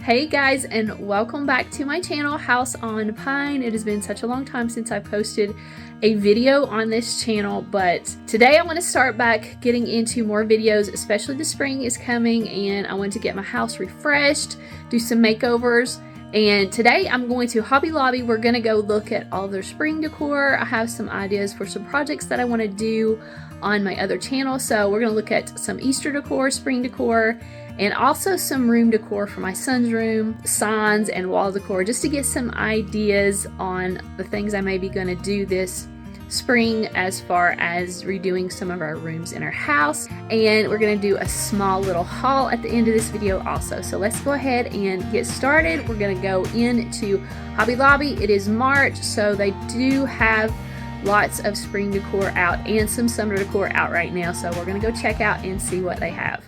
Hey guys, and welcome back to my channel, House on Pine. It has been such a long time since I posted a video on this channel, but today I want to start back getting into more videos, especially the spring is coming and I want to get my house refreshed, do some makeovers. And today I'm going to Hobby Lobby. We're going to go look at all their spring decor. I have some ideas for some projects that I want to do on my other channel. So we're going to look at some Easter decor, spring decor, and also some room decor for my son's room, signs and wall decor, just to get some ideas on the things I may be going to do this spring as far as redoing some of our rooms in our house. And we're going to do a small little haul at the end of this video also. So let's go ahead and get started. We're going to go into Hobby Lobby. It is March, so they do have lots of spring decor out and some summer decor out right now. So we're going to go check out and see what they have.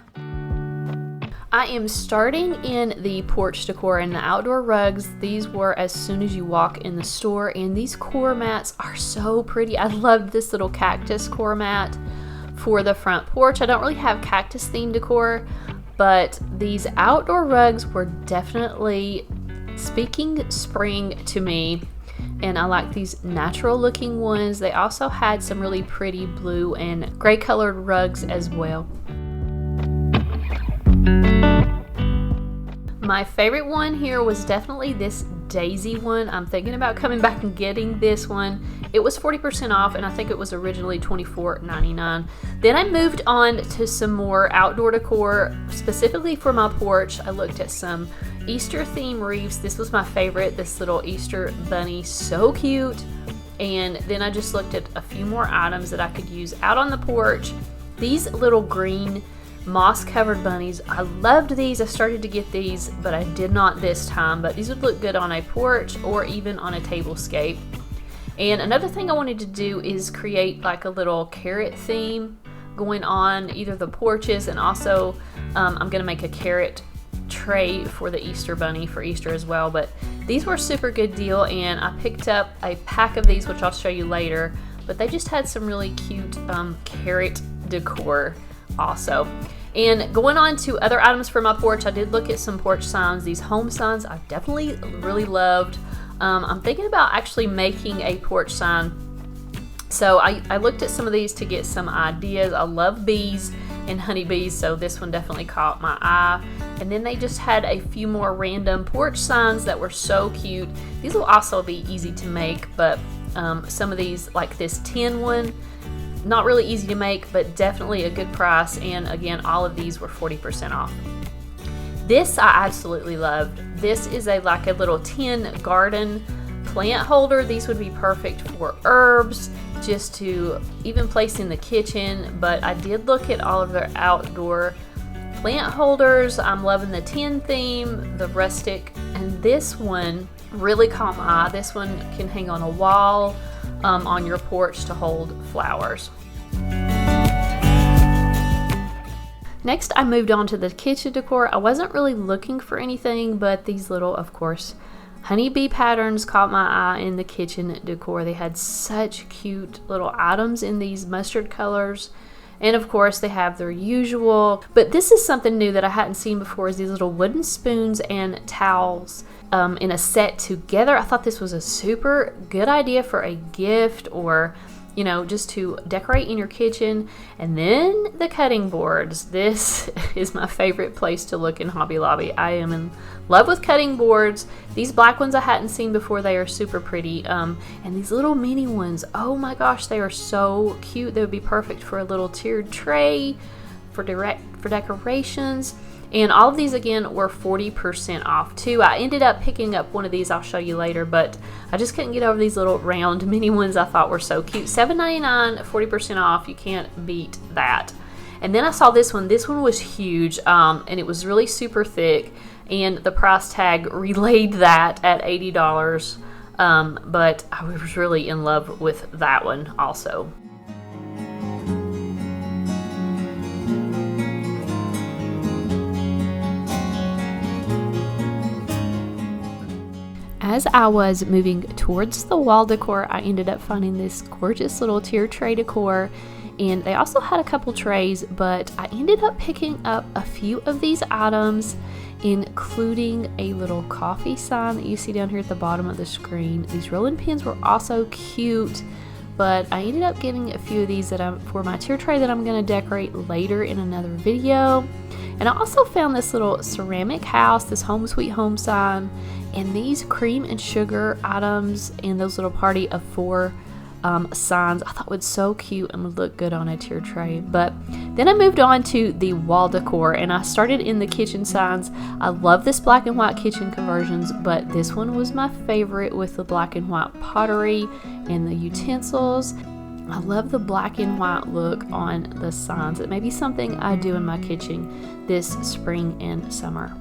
I am starting in the Porch Decor and the outdoor rugs. These were as soon as you walk in the store, and these core mats are so pretty. I love this little cactus core mat for the front porch. I don't really have cactus themed decor, but these outdoor rugs were definitely speaking spring to me, and I like these natural looking ones. They also had some really pretty blue and gray colored rugs as well. My favorite one here was definitely this daisy one. I'm thinking about coming back and getting this one. It was 40% off, and I think it was originally $24.99. Then I moved on to some more outdoor decor, specifically for my porch. I looked at some Easter theme wreaths. This was my favorite, this little Easter bunny, so cute. And then I just looked at a few more items that I could use out on the porch. These little green moss covered bunnies, I loved these. I started to get these, but I did not this time, but these would look good on a porch or even on a tablescape. And another thing I wanted to do is create like a little carrot theme going on either the porches, and also I'm gonna make a carrot tray for the Easter bunny for Easter as well. But these were a super good deal, and I picked up a pack of these, which I'll show you later, but they just had some really cute carrot decor also. And going on to other items for my porch, I did look at some porch signs. These home signs I've definitely really loved. I'm thinking about actually making a porch sign. So I looked at some of these to get some ideas. I love bees and honeybees, so this one definitely caught my eye. And then they just had a few more random porch signs that were so cute. These will also be easy to make, but some of these, like this tin one, not really easy to make, but definitely a good price. And again, all of these were 40% off. This I absolutely loved. This is like a little tin garden plant holder. These would be perfect for herbs, just to even place in the kitchen. But I did look at all of their outdoor plant holders. I'm loving the tin theme, the rustic, and this one really caught my eye. This one can hang on a wall on your porch to hold flowers. Next, I moved on to the kitchen decor. I wasn't really looking for anything, but these little, of course, honeybee patterns caught my eye in the kitchen decor. They had such cute little items in these mustard colors. And of course, they have their usual, but this is something new that I hadn't seen before, is these little wooden spoons and towels in a set together. I thought this was a super good idea for a gift, or you know, just to decorate in your kitchen. And then the cutting boards. This is my favorite place to look in Hobby Lobby. I am in love with cutting boards. These black ones I hadn't seen before. They are super pretty. And these little mini ones, oh my gosh, they are so cute. They would be perfect for a little tiered tray, for decorations. And all of these, again, were 40% off too. I ended up picking up one of these, I'll show you later, but I just couldn't get over these little round mini ones I thought were so cute. $7.99, 40% off. You can't beat that. And then I saw this one. This one was huge, and it was really super thick, and the price tag relayed that at $80. But I was really in love with that one also. As I was moving towards the wall decor, I ended up finding this gorgeous little tier tray decor, and they also had a couple trays, but I ended up picking up a few of these items, including a little coffee sign that you see down here at the bottom of the screen. These rolling pins were also cute, but I ended up getting a few of these for my tier tray that I'm going to decorate later in another video. And I also found this little ceramic house, this home sweet home sign, and these cream and sugar items and those little party of 4 signs I thought was so cute and would look good on a tier tray. But then I moved on to the wall decor, and I started in the kitchen signs. I love this black and white kitchen conversions, but this one was my favorite with the black and white pottery and the utensils. I love the black and white look on the signs. It may be something I do in my kitchen this spring and summer.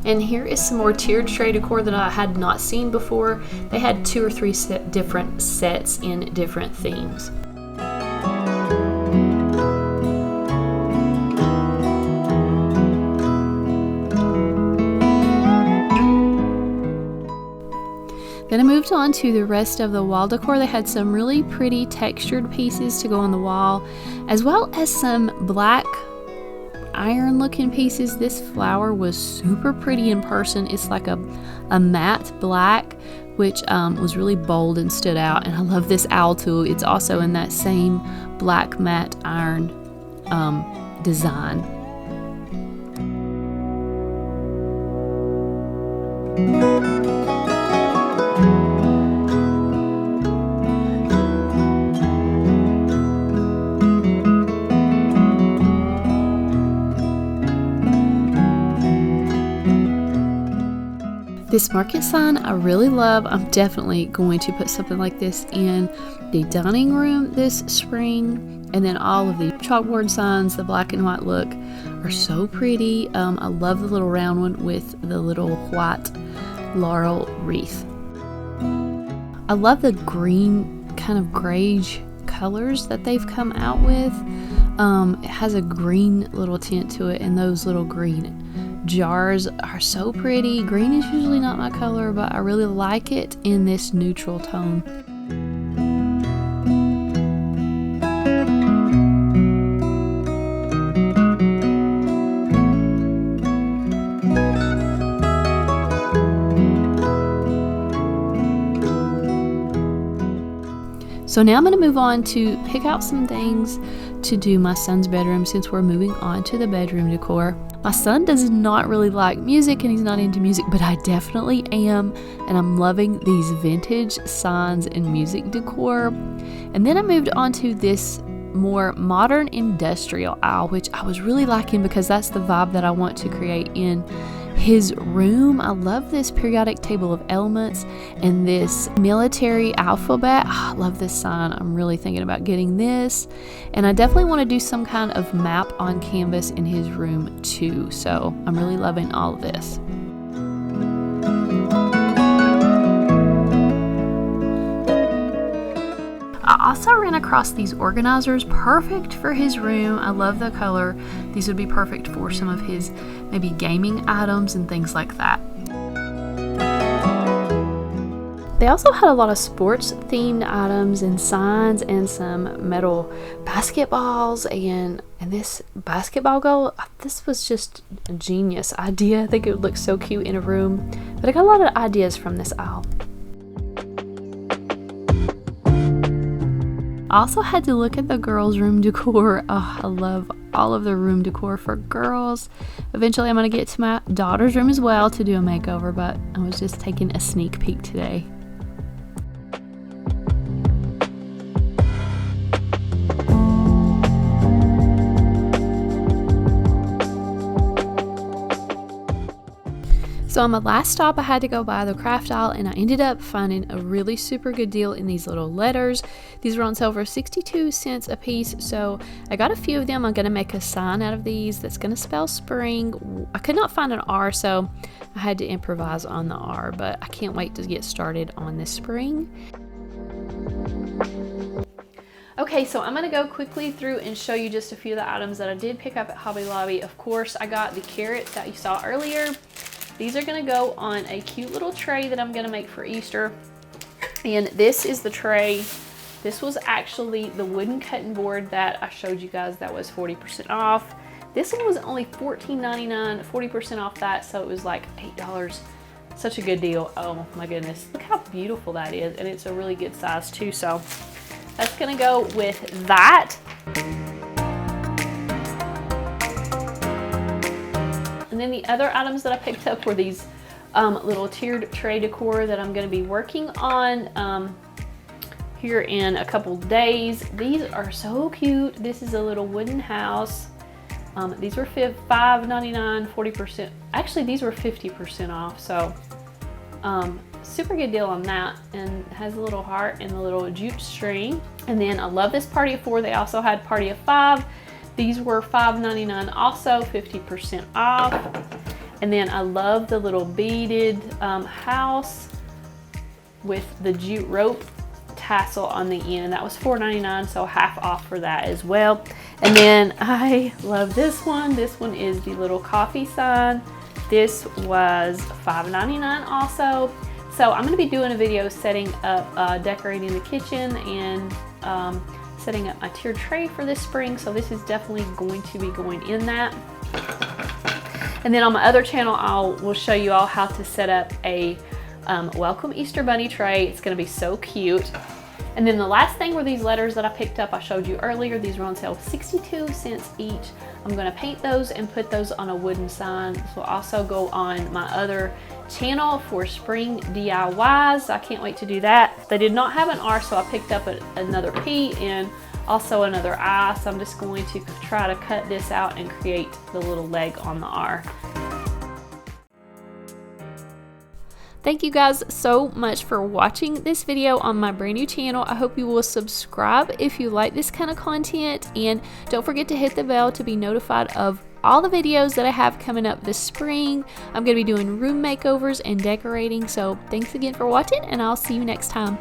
And here is some more tiered tray decor that I had not seen before. They had 2 or 3 different sets in different themes. Then I moved on to the rest of the wall decor. They had some really pretty textured pieces to go on the wall, as well as some black iron looking pieces. This flower was super pretty in person. It's like a matte black, which was really bold and stood out. And I love this owl tool. It's also in that same black matte iron design. This market sign I really love. I'm definitely going to put something like this in the dining room this spring. And then all of the chalkboard signs, the black and white look, are so pretty. I love the little round one with the little white laurel wreath. I love the green kind of grayish colors that they've come out with. It has a green little tint to it, and those little green jars are so pretty. Green is usually not my color, but I really like it in this neutral tone. So now I'm going to move on to pick out some things to do my son's bedroom, since we're moving on to the bedroom decor. My son does not really like music, and he's not into music, but I definitely am, and I'm loving these vintage signs and music decor. And then I moved on to this more modern industrial aisle, which I was really liking because that's the vibe that I want to create in his room. I love this periodic table of elements and this military alphabet. I love this sign. I'm really thinking about getting this, and I definitely want to do some kind of map on canvas in his room too. So I'm really loving all of this. I also ran across these organizers, perfect for his room. I love the color. These would be perfect for some of his maybe gaming items and things like that. They also had a lot of sports themed items and signs and some metal basketballs and this basketball goal. This was just a genius idea. I think it would look so cute in a room. But I got a lot of ideas from this aisle. I also had to look at the girls' room decor. Oh, I love all of the room decor for girls. Eventually I'm going to get to my daughter's room as well to do a makeover, but I was just taking a sneak peek today. So on my last stop, I had to go by the craft aisle, and I ended up finding a really super good deal in these little letters. These were on sale for 62 cents a piece, so I got a few of them. I'm going to make a sign out of these that's going to spell spring. I could not find an R, so I had to improvise on the R, but I can't wait to get started on this spring. Okay, so I'm gonna go quickly through and show you just a few of the items that I did pick up at Hobby Lobby. Of course, I got the carrots that you saw earlier. These are gonna go on a cute little tray that I'm gonna make for Easter. And this is the tray. This was actually the wooden cutting board that I showed you guys that was 40% off. This one was only $14.99, 40% off that, so it was like $8. Such a good deal. Oh my goodness, look how beautiful that is, and it's a really good size too, so that's gonna go with that. And then the other items that I picked up were these little tiered tray decor that I'm gonna be working on here in a couple days. These are so cute. This is a little wooden house. These were $5.99, 40%. Actually, these were 50% off, so super good deal on that. And it has a little heart and a little jute string. And then I love this party of 4. They also had party of 5. These were $5.99 also, 50% off. And then I love the little beaded house with the jute rope tassel on the end. That was $4.99, so half off for that as well. And then I love this one. This one is the little coffee sign. This was $5.99 also. So I'm going to be doing a video setting up, decorating the kitchen and setting up my tiered tray for this spring. So this is definitely going to be going in that. And then on my other channel, will show you all how to set up a welcome Easter bunny tray. It's going to be so cute. And then the last thing were these letters that I picked up. I showed you earlier. These were on sale 62 cents each. I'm going to paint those and put those on a wooden sign. This will also go on my other channel for spring DIYs. I can't wait to do that. They did not have an R, so I picked up another P and also another I. So I'm just going to try to cut this out and create the little leg on the R. Thank you guys so much for watching this video on my brand new channel. I hope you will subscribe if you like this kind of content, and don't forget to hit the bell to be notified of all the videos that I have coming up this spring. I'm going to be doing room makeovers and decorating, so thanks again for watching, and I'll see you next time.